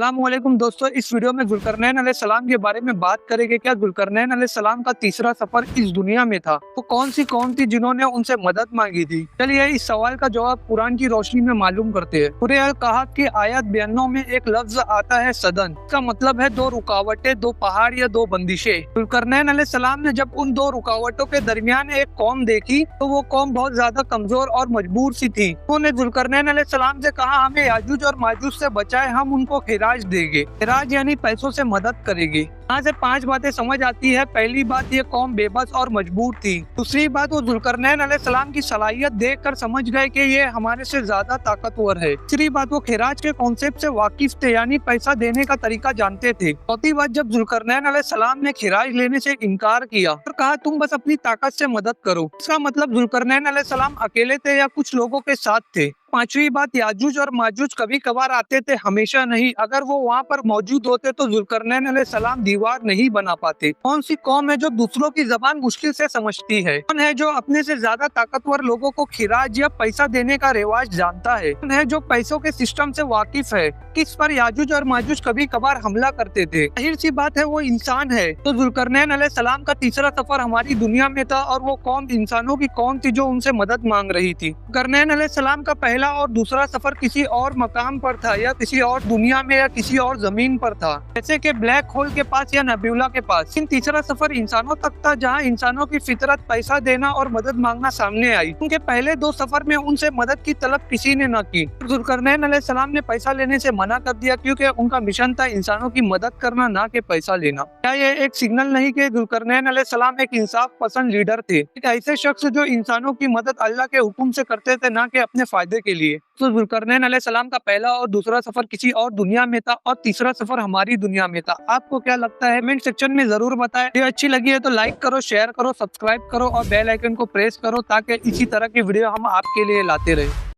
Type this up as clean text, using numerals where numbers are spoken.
अस्सलामुअलैकुम दोस्तों, इस वीडियो में जुल्करनैन अलैहिस्सलाम के बारे में बात करेंगे। क्या जुल्करनैन अलैहिस्सलाम का तीसरा सफर इस दुनिया में था? तो कौन सी कौम थी जिन्होंने उनसे मदद मांगी थी? चलिए इस सवाल का जवाब कुरान की रोशनी में मालूम करते हैं। सूरह अल कहफ की आयत 92 में एक लफ्ज आता है सदन। इसका मतलब है दो रुकावटें, दो पहाड़ या दो बंदिशें। जुल्करनैन अलैहिस्सलाम ने जब उन दो रुकावटों के दरमियान एक कौम देखी तो वो कौम बहुत ज्यादा कमजोर और मजबूर सी थी। उन्होंने जुल्करनैन अलैहिस्सलाम से कहा, हमें याजूज और माजूज से बचाए, हम उनको खिराज देंगे। खिराज यानी पैसों से मदद करेंगे। यहाँ से 5 बातें समझ आती है। पहली बात, ये कौम बेबस और मजबूर थी। दूसरी बात, वो जुल्करनैन अलैहिस्सलाम की सलाहियत देखकर समझ गए कि ये हमारे से ज्यादा ताकतवर है। तीसरी बात, वो खिराज के कॉन्सेप्ट से वाकिफ थे, यानी पैसा देने का तरीका जानते थे। चौथी बात, जब जुल्करनैन अलैहिस्सलाम ने खिराज लेने से इनकार किया और कहा तुम बस अपनी ताकत से मदद करो, इसका मतलब जुल्करनैन अलैहिस्सलाम अकेले थे या कुछ लोगों के साथ थे। पांचवी बात, याजूज और माजूज कभी कभार आते थे, हमेशा नहीं। अगर वो वहाँ पर मौजूद होते तो जुल्करनैन अलैहिस्सलाम दीवार नहीं बना पाते। कौन सी कौम है जो दूसरों की जबान मुश्किल से समझती है? कौन है जो अपने से ज्यादा ताकतवर लोगों को खिराज या पैसा देने का रिवाज जानता है? कौन है जो पैसों के सिस्टम से वाकिफ है? किस पर याजूज और माजूज कभी कभार हमला करते थे? जाहिर सी बात है वो इंसान है। तो जुल्करनैन अलैहिस्सलाम का तीसरा सफर हमारी दुनिया में था और वो कौम इंसानों की कौम थी जो उनसे मदद मांग रही थी। जुल्करनैन अलैहिस्सलाम का पहला और दूसरा सफर किसी और मकाम पर था, या किसी और दुनिया में, या किसी और जमीन पर था, जैसे कि ब्लैक होल के पास या नेबुला के पास। लेकिन तीसरा सफर इंसानों तक था, जहां इंसानों की फितरत पैसा देना और मदद मांगना सामने आई। उनके पहले 2 सफर में उनसे मदद की तलब किसी ने न की। जुल्करनैन अलैहिस्सलाम ने पैसा लेने से मना कर दिया क्योंकि उनका मिशन था इंसानों की मदद करना, ना कि पैसा लेना। क्या ये एक सिग्नल नहीं कि जुल्करनैन अलैहिस्सलाम एक इंसाफ पसंद लीडर थे, एक ऐसे शख्स जो इंसानों की मदद अल्लाह के हुक्म से करते थे, ना कि अपने फायदे के लिए? तो जुल्करनैन अलैहिस्सलाम का पहला और दूसरा सफर किसी और दुनिया में था और तीसरा सफर हमारी दुनिया में था। आपको क्या लगता है? कमेंट सेक्शन में जरूर बताएं। वीडियो अच्छी लगी है तो लाइक करो, शेयर करो, सब्सक्राइब करो और बेल आइकन को प्रेस करो ताकि इसी तरह की वीडियो हम आपके लिए लाते रहे।